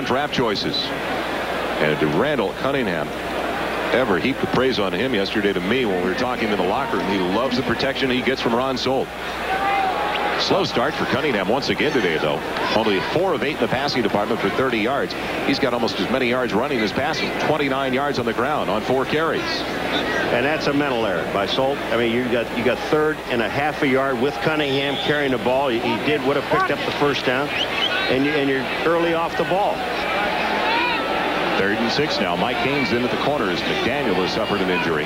draft choices. And Randall Cunningham ever heaped the praise on him yesterday to me when we were talking in the locker room. He loves the protection he gets from Ron Solt. Slow start for Cunningham once again today, though. Only 4 of 8 in the passing department for 30 yards. He's got almost as many yards running as passing. 29 yards on the ground on 4 carries. And that's a mental error by Solt. I mean, you got 3rd and a half a yard with Cunningham carrying the ball. He would have picked up the first down, and you're early off the ball. 3rd and 6 now. Mike Gaines in at the corner as McDaniel has suffered an injury.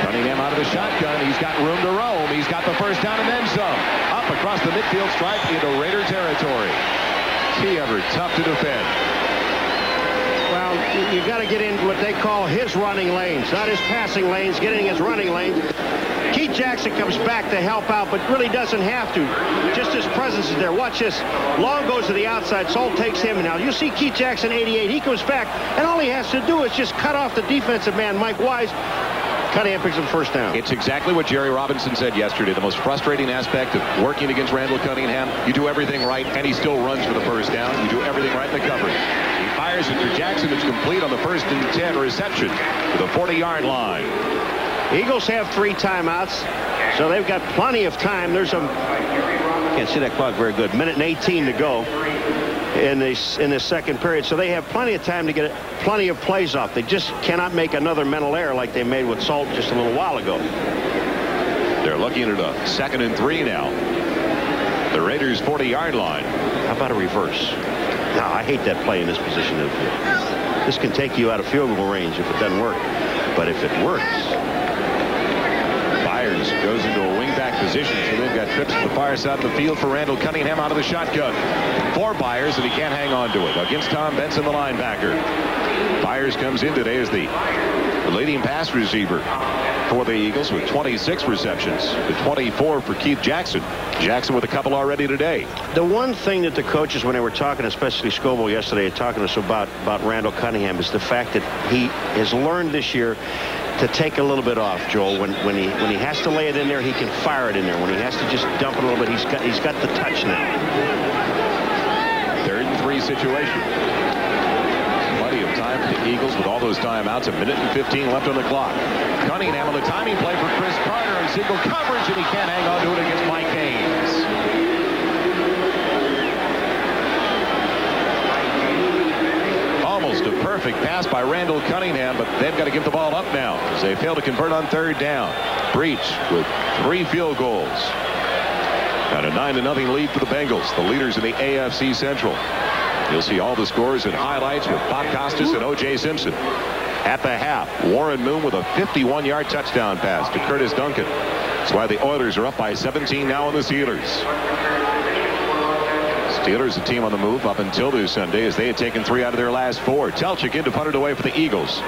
Cunningham out of the shotgun. He's got room to roam. He's got the first down and then some. Up across the midfield stripe into Raider territory. Is he ever tough to defend? Well, you got to get in what they call his running lanes, not his passing lanes, getting his running lanes. Keith Jackson comes back to help out, but really doesn't have to. Just his presence is there. Watch this. Long goes to the outside. Solt takes him. Now, you see Keith Jackson, 88. He comes back, and all he has to do is just cut off the defensive man, Mike Wise. Cunningham picks up the first down. It's exactly what Jerry Robinson said yesterday. The most frustrating aspect of working against Randall Cunningham, you do everything right, and he still runs for the first down. You do everything right in the coverage. He fires it for Jackson. It's complete on the 1st and 10 reception to the 40-yard line. Eagles have 3 timeouts, so they've got plenty of time. There's some, can't see that clock very good, 1:18 to go in this second period, so they have plenty of time to get plenty of plays off. They just cannot make another mental error like they made with Solt just a little while ago. They're looking at a 2nd and 3 now. The Raiders' 40-yard line. How about a reverse? No, I hate that play in this position of the field. This can take you out of field goal range if it doesn't work, but if it works. Byers goes into a wingback position, so they've got trips to the far side of the field for Randall Cunningham out of the shotgun. 4 Byers, and he can't hang on to it against Tom Benson, the linebacker. Byers comes in today as the leading pass receiver for the Eagles with 26 receptions. The 24 for Keith Jackson. Jackson with a couple already today. The one thing that the coaches, when they were talking, especially Scoble yesterday, talking to us about Randall Cunningham, is the fact that he has learned this year to take a little bit off, Joel. When he has to lay it in there, he can fire it in there. When he has to just dump it a little bit, he's got the touch now. 3rd and 3 situation. Plenty of time for the Eagles with all those timeouts. 1:15 left on the clock. Cunningham on the timing play for Chris Carter in single coverage, and he can't hang on to it against Mike Gaines. Almost a perfect pass by Randall Cunningham, but they've got to give the ball up now as they fail to convert on 3rd down. Breach with 3 field goals. Got a 9-0 lead for the Bengals, the leaders in the AFC Central. You'll see all the scores and highlights with Bob Costas and O.J. Simpson. At the half, Warren Moon with a 51-yard touchdown pass to Curtis Duncan. That's why the Oilers are up by 17 now on the Steelers. Steelers, a team on the move up until this Sunday as they had taken 3 out of their last 4. Telchik in to punt it away for the Eagles.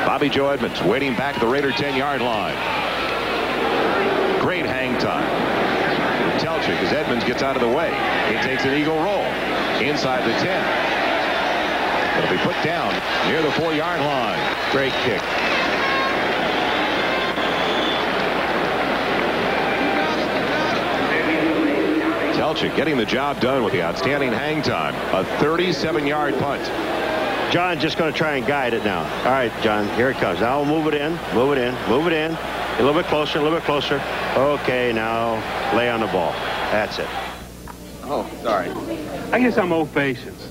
Bobby Joe Edmonds waiting back at the Raider 10-yard line. Great hang time. Telchik as Edmonds gets out of the way. He takes an Eagle roll inside the 10. It'll be put down near the 4-yard line. Great kick. Telchik getting the job done with the outstanding hang time. A 37-yard punt. John's just going to try and guide it now. All right, John, here it comes. Now we'll move it in, move it in, move it in. A little bit closer, a little bit closer. Okay, now lay on the ball. That's it. Oh, sorry. I guess I'm old patience.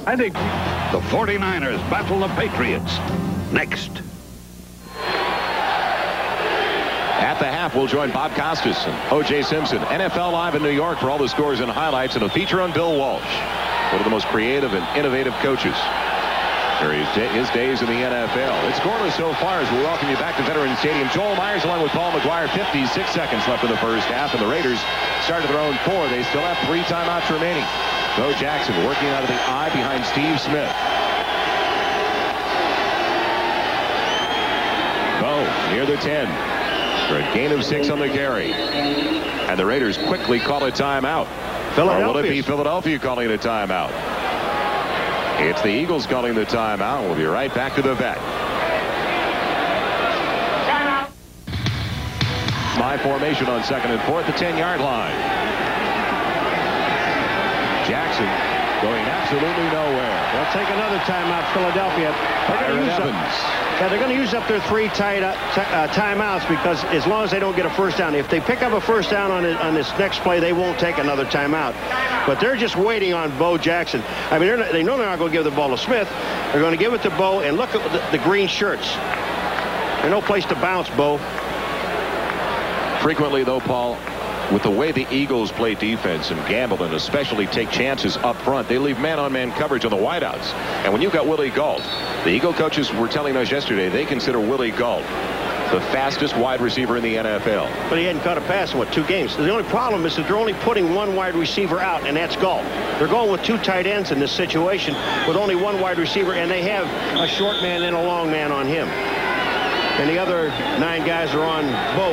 I think the 49ers battle the Patriots. Next. At the half, we'll join Bob Costas and O.J. Simpson. NFL Live in New York for all the scores and highlights, and a feature on Bill Walsh, one of the most creative and innovative coaches. His days in the NFL. It's scoreless so far as we welcome you back to Veterans Stadium. Joel Myers along with Paul McGuire. 56 seconds left in the first half, and the Raiders started their own 4. They still have 3 timeouts remaining. Bo Jackson working out of the eye behind Steve Smith. Bo near the 10 for a gain of 6 on the carry. And the Raiders quickly call a timeout. Or will it be Philadelphia calling a timeout? It's the Eagles calling the timeout. We'll be right back to the vet. My formation on 2nd and 4 at the 10-yard line. Jackson going absolutely nowhere. They'll take another timeout, Philadelphia. They're going to use up their 3 timeouts, because as long as they don't get a first down. If they pick up a first down on this next play, they won't take another timeout. But they're just waiting on Bo Jackson. I mean, they know they're not going to give the ball to Smith. They're going to give it to Bo, and look at the green shirts. There's no place to bounce, Bo. Frequently, though, Paul, with the way the Eagles play defense and gamble, and especially take chances up front, they leave man-on-man coverage on the wideouts. And when you've got Willie Gault, the Eagle coaches were telling us yesterday they consider Willie Gault the fastest wide receiver in the NFL. But he hadn't caught a pass in, 2 games? The only problem is that they're only putting 1 wide receiver out, and that's Gault. They're going with 2 tight ends in this situation with only 1 wide receiver, and they have a short man and a long man on him. And the other 9 guys are on Bo.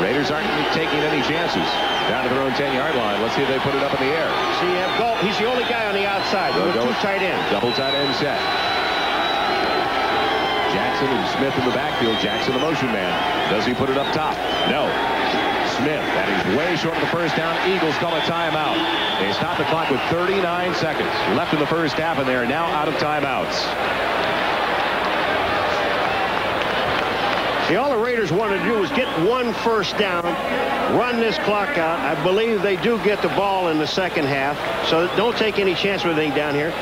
Raiders aren't taking any chances. Down to their own 10-yard line. Let's see if they put it up in the air. See, you have Gault. He's the only guy on the outside with 2 tight ends. Double tight end set. Jackson and Smith in the backfield. Jackson the motion man. Does he put it up top? No. Smith, that is way short of the first down. Eagles call a timeout. They stop the clock with 39 seconds left in the first half, and they are now out of timeouts. All the Raiders wanted to do was get 1 first down, run this clock out. I believe they do get the ball in the second half, so don't take any chance with anything down here.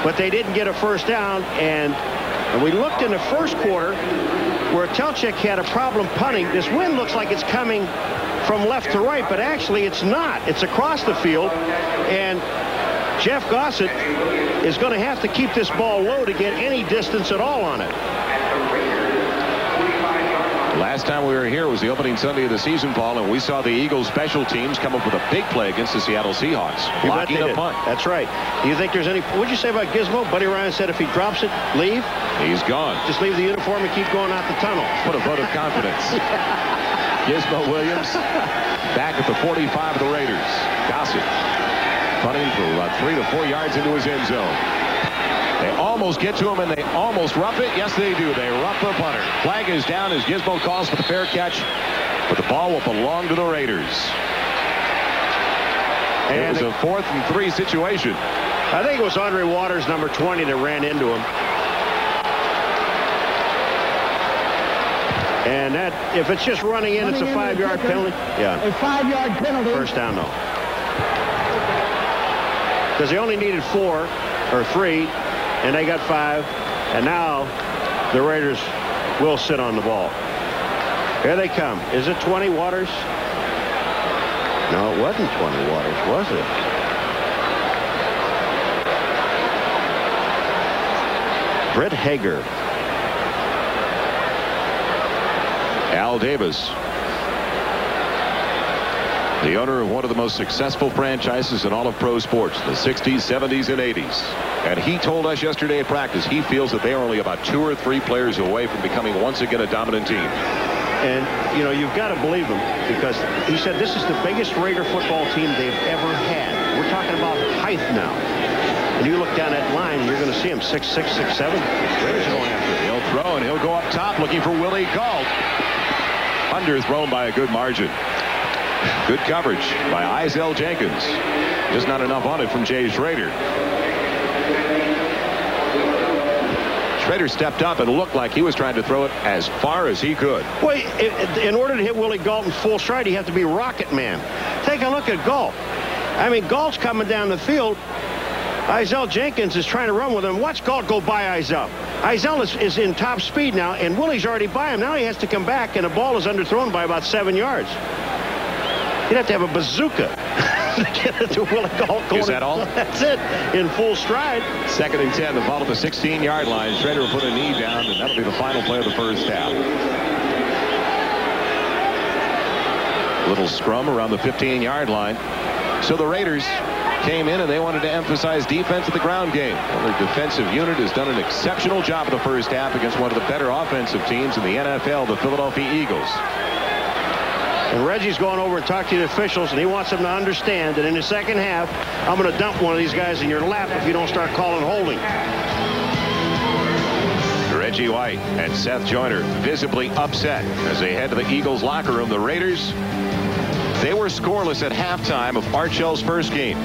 But they didn't get a first down, and we looked in the first quarter where Telchik had a problem punting. This wind looks like it's coming from left to right, but actually it's not. It's across the field, and Jeff Gossett is going to have to keep this ball low to get any distance at all on it. Last time we were here was the opening Sunday of the season, Paul, and we saw the Eagles special teams come up with a big play against the Seattle Seahawks, blocking a punt. That's right. Do you think there's any? What'd you say about Gizmo? Buddy Ryan said if he drops it, leave. He's gone. Just leave the uniform and keep going out the tunnel. What a vote of confidence. Gizmo Williams back at the 45 of the Raiders. Gossett punting for about 3 to 4 yards into his end zone. They almost get to him, and they almost rough it. Yes, they do. They rough the punter. Flag is down as Gizmo calls for the fair catch, but the ball will belong to the Raiders. And it was a 4th and 3 situation. I think it was Andre Waters, number 20, that ran into him. And that, if it's just running in, it's a 5-yard penalty. Yeah. A 5-yard penalty. First down, though. Because they only needed 4 or 3. And they got 5, and now the Raiders will sit on the ball. Here they come. Is it 20 Waters? No, it wasn't 20 Waters, was it? Brett Hager. Al Davis, the owner of one of the most successful franchises in all of pro sports, the 60s, 70s, and 80s. And he told us yesterday at practice he feels that they are only about 2 or 3 players away from becoming once again a dominant team. And, you know, you've got to believe him, because he said this is the biggest Raider football team they've ever had. We're talking about height now. And you look down that line, and you're going to see him 6'6", 6'7". Raiders are going after him. He'll throw, and he'll go up top looking for Willie Gault. Underthrown by a good margin. Good coverage by Izell Jenkins. Just not enough on it from Jay Schrader. Schrader stepped up and looked like he was trying to throw it as far as he could. Well, in order to hit Willie Gault in full stride, you have to be rocket man. Take a look at Gault. I mean, Gault's coming down the field. Izell Jenkins is trying to run with him. Watch Gault go by Izell. Izell is in top speed now, and Willie's already by him. Now he has to come back, and the ball is underthrown by about 7 yards. You'd have to have a bazooka to get it to Willie Gault. Is that all? That's it, in full stride. 2nd and 10, the ball at the 16-yard line. Schrader will put a knee down, and that'll be the final play of the first half. Little scrum around the 15-yard line. So the Raiders came in and they wanted to emphasize defense at the ground game. Well, their defensive unit has done an exceptional job in the first half against one of the better offensive teams in the NFL, the Philadelphia Eagles. And Reggie's going over and talking to the officials, and he wants them to understand that in the second half, I'm going to dump one of these guys in your lap if you don't start calling holding. Reggie White and Seth Joyner visibly upset as they head to the Eagles locker room. The Raiders, they were scoreless at halftime of Art Shell's first game.